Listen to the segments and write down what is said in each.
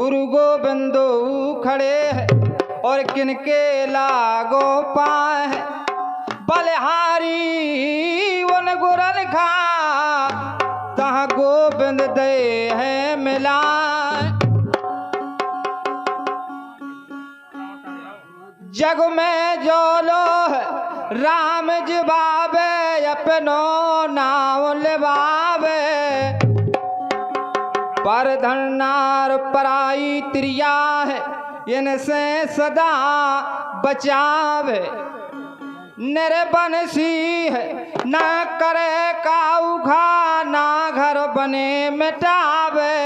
गुरु गोबिंदो खड़े है और किनके लागो पाए बलिहारी उन गुरन खा तहाँ गोविंद दे है मिला। जग में जो लो राम जबावे अपनो नाम लेवावे पर धरनार पराई त्रिया है इनसे सदा बचावे। निर्बंसी है ना करे काऊ खा ना घर बने मिटावे।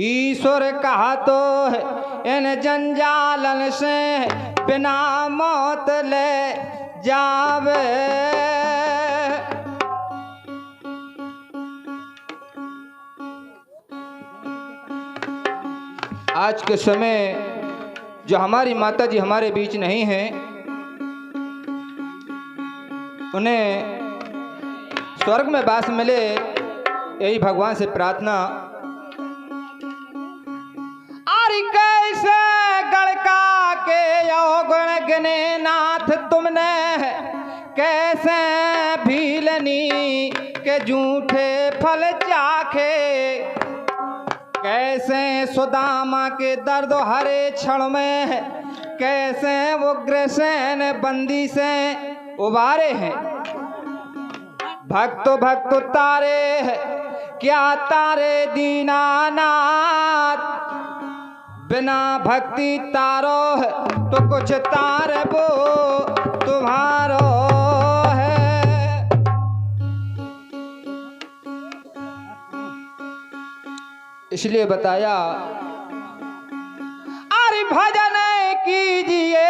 ईश्वर कहा तो है इन जंजालन से बिना मौत ले जावे। आज के समय जो हमारी माता जी हमारे बीच नहीं हैं, उन्हें स्वर्ग में वास मिले यही भगवान से प्रार्थना। अरे कैसे गड़का के अवगुण गिने नाथ तुमने कैसे भीलनी के झूठे फल चाखे। कैसे सुदामा के दर्द हरे क्षण में कैसे उग्रसेन बंदी से उबारे हैं। भक्त भक्त तारे है क्या तारे दीनानाथ बिना भक्ति तारो है तो कुछ तारे वो तुम्हारो है। इसलिए बताया अरे भजन कीजिए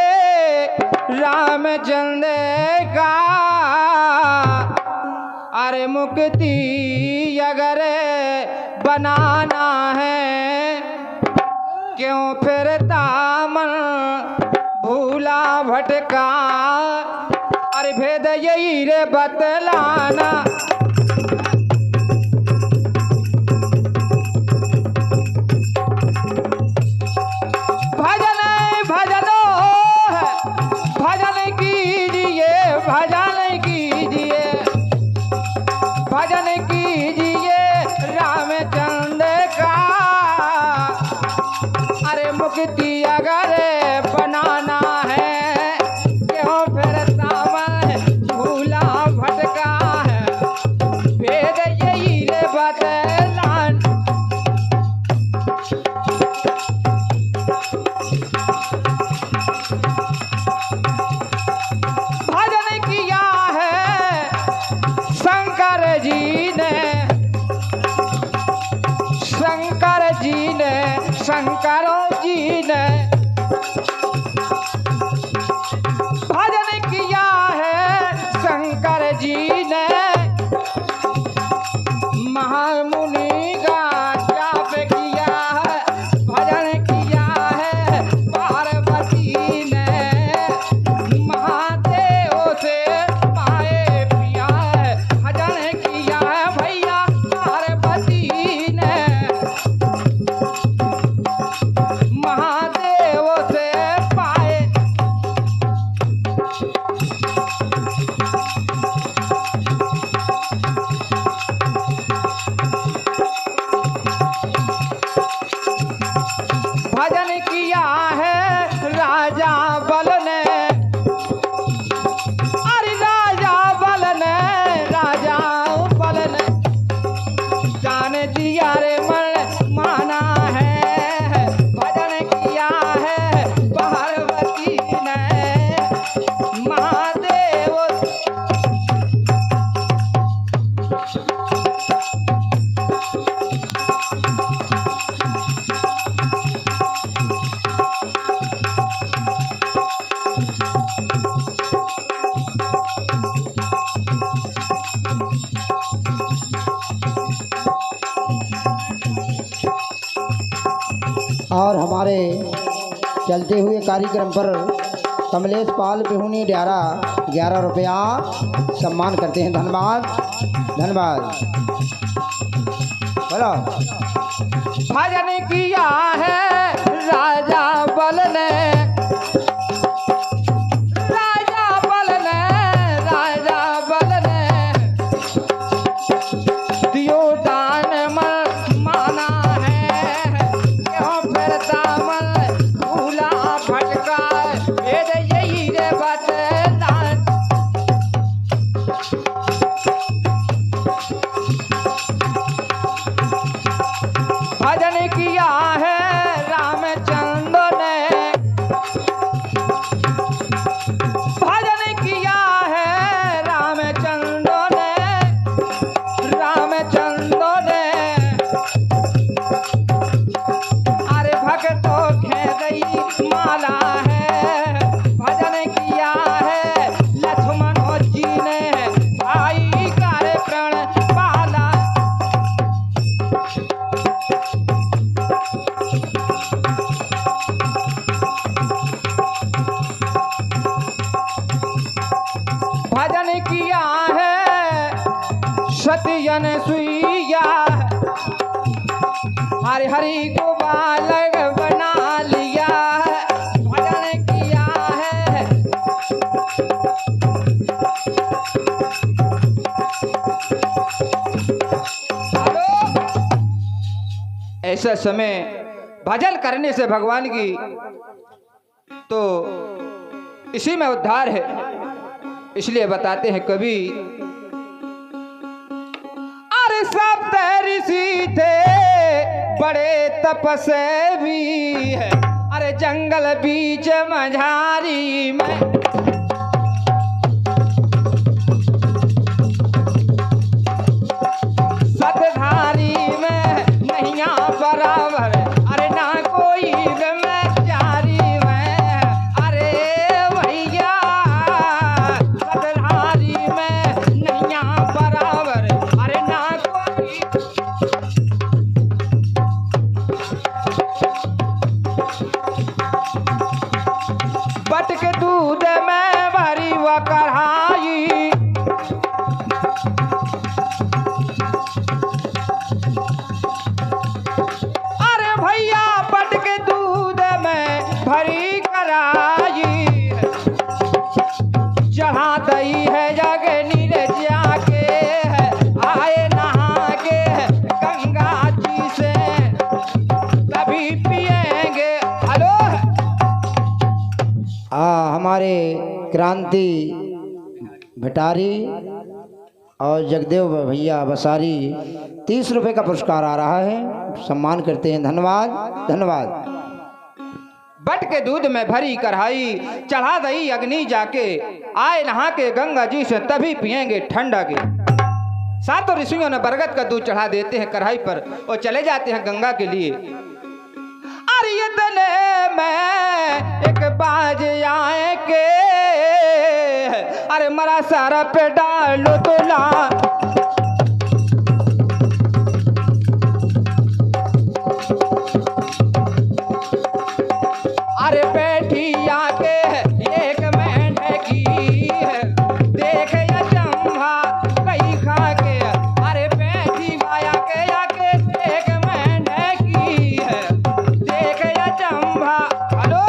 रामचंद्र का अरे मुक्ति अगर बनाना है क्यों फिर दामन भूला भटका। अरे भेद यही रे बतलाना भजन भजनो भजन कीजिए भजन कीजिए भजन कीजिए रामचंद्र का अरे मुक्ति अगर बनाना है क्यों फिर सावन भूला भटका है। भेद यही रे बतलान भजन किया है शंकर जी ने शंकर जी ने शंकरों जी ने भजन किया है शंकर जी ने महामुनि का जाप किया है भजन किया है पार्वती ने महादेव से पाए पिया है भजन किया है भैया पार्वती ने महादेव से पाए। भजन किया है राजा बल ने अरे राजा बल ने जान दिया रे मन माना है भजन किया है पार्वती ने महादेव और हमारे चलते हुए कार्यक्रम पर कमलेश पाल बिहुनी ड्यारा 11 रुपया सम्मान करते हैं। धन्यवाद धन्यवाद। चलो। भजन किया है राजा बल ने, राजा बल ने, राजा बल ने दियो दान मन माना है, क्यों फिरता मन भूला भटका, वेद यही रे बतलान। भजन किया है रामचंद्र ने, भजन किया है रामचंद्र ने, रामचंद्र ने अरे भक्तों खेदई माला है, भजन किया है लक्ष्मण जी ने, भाई करे प्रण पाला। भजन किया है सत्यन सुइया, हरि हरि को बालक बना लिया, भजन किया है। हेलो, ऐसा समय भजन करने से भगवान की तो इसी में उद्धार है। इसलिए बताते हैं कवि, अरे सप्त ऋषि थे बड़े तपस्वी है, अरे जंगल बीच मझारी में, सतधारी में नैया बराबर, अरे ना कोई ब्रह्मचारी में, अरे भैया सतधारी में नैया बराबर, अरे ना कोई। बट के दूध में भरी व कढ़ाई, अरे भैया बट के दूध में भरी कढ़ाई, चढ़ा दई है जग नीर जाके, आए नहा के गंगा जी से तभी पिएंगे। हेलो, हमारे क्रांति भटारी और जगदेव भैया बसारी 30 रुपए का पुरस्कार आ रहा है, सम्मान करते हैं। धन्यवाद धन्यवाद। बट के दूध में भरी कढ़ाई, चढ़ा दई अग्नि जाके, आए नहा के गंगा जी से तभी पिएंगे ठंडा के। सातों ऋषियों ने बरगद का दूध चढ़ा देते हैं कढ़ाई पर और चले जाते हैं गंगा के लिए। अरे इतने में एक बाज आए के, अरे मरा सारा पे डालो तोला, अरे बैठी आके एक मेंढकी देख अचंभा कई खा के, अरे बैठी आया के आके एक मेंढकी देख अचंभा। हेलो,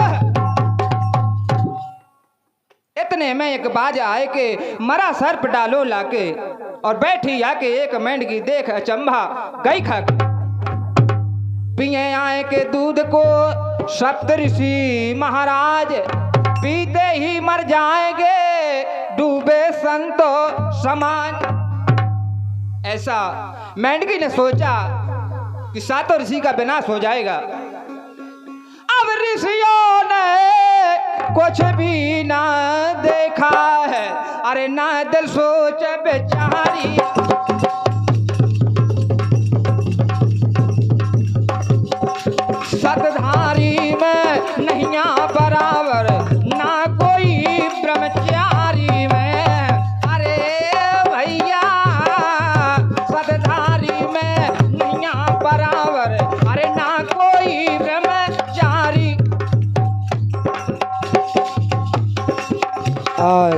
इतने में एक बाज आए के मरा सर्प डालो लाके, और बैठी आके एक मेंढकी देख अचंभा गई खा के। पिए आए के दूध को सप्तऋषि महाराज, पीते ही मर जाएंगे डूबे संतो समान। ऐसा मेंढकी ने सोचा कि सातों ऋषि का विनाश हो जाएगा। अब ऋषियों ने कुछ भी ना देखा है, अरे ना दिल सोच बेचारी, सतधारी में नैया बराबर, ना कोई ब्रह्मचारी में, अरे भैया सतधारी में नैया बराबर, अरे ना कोई ब्रह्मचारी। और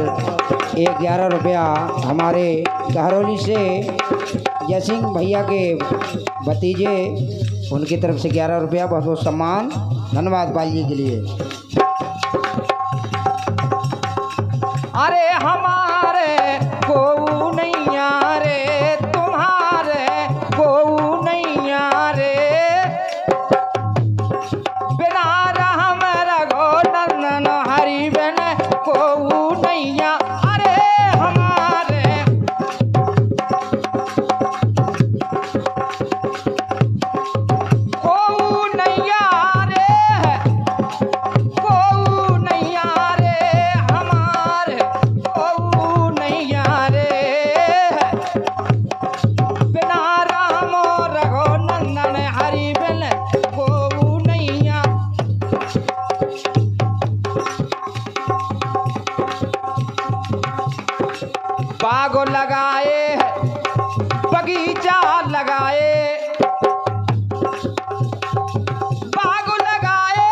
11 रुपया हमारे गहरौली से जय सिंह भैया के भतीजे, उनकी तरफ से 11 रुपया, बहुत बहुत सम्मान, धन्यवाद पाल जी के लिए। अरे हमारे को नैया रे, तुम्हारे को नैया रे, बिना रहम रघो नंदन हरि बिन को नैया। अरे हमारे को नैया रे, को नैया रे, हमारे को नैया रे, बिना राम रघो नंदन हरि बिन को नैया। बाग लगाए बगीचा लगाए, बाग लगाए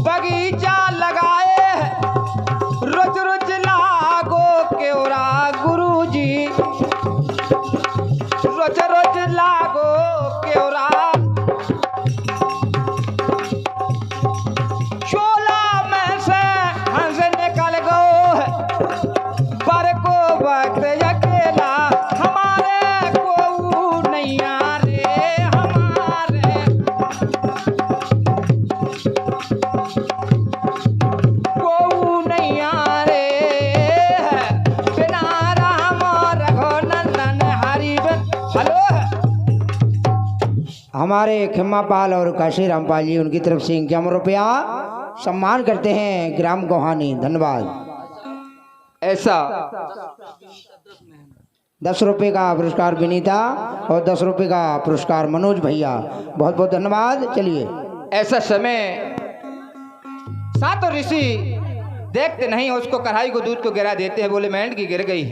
बगीचा लगाए, रोज रोज लागो क्योरा गुरुजी, रोज रोज लागो क्योरा। शोला में से हंस निकल गो पर को वक्त अकेला, हमारे को नैया रे, हमारे को नैया रे, बिना राम रघो नंदन हरि बिन। हेलो हमारे खिम्मा पाल और काशी रामपाल जी, उनकी तरफ से 51 रुपया सम्मान करते हैं ग्राम गोहानी, धन्यवाद। ऐसा 10 रुपये का पुरस्कार विनीता और 10 रुपये का पुरस्कार मनोज भैया, बहुत बहुत धन्यवाद। चलिए, ऐसा समय सातों ऋषि देखते नहीं, उसको कढ़ाई को दूध को गिरा देते हैं, बोले मेंढक की गिर गई।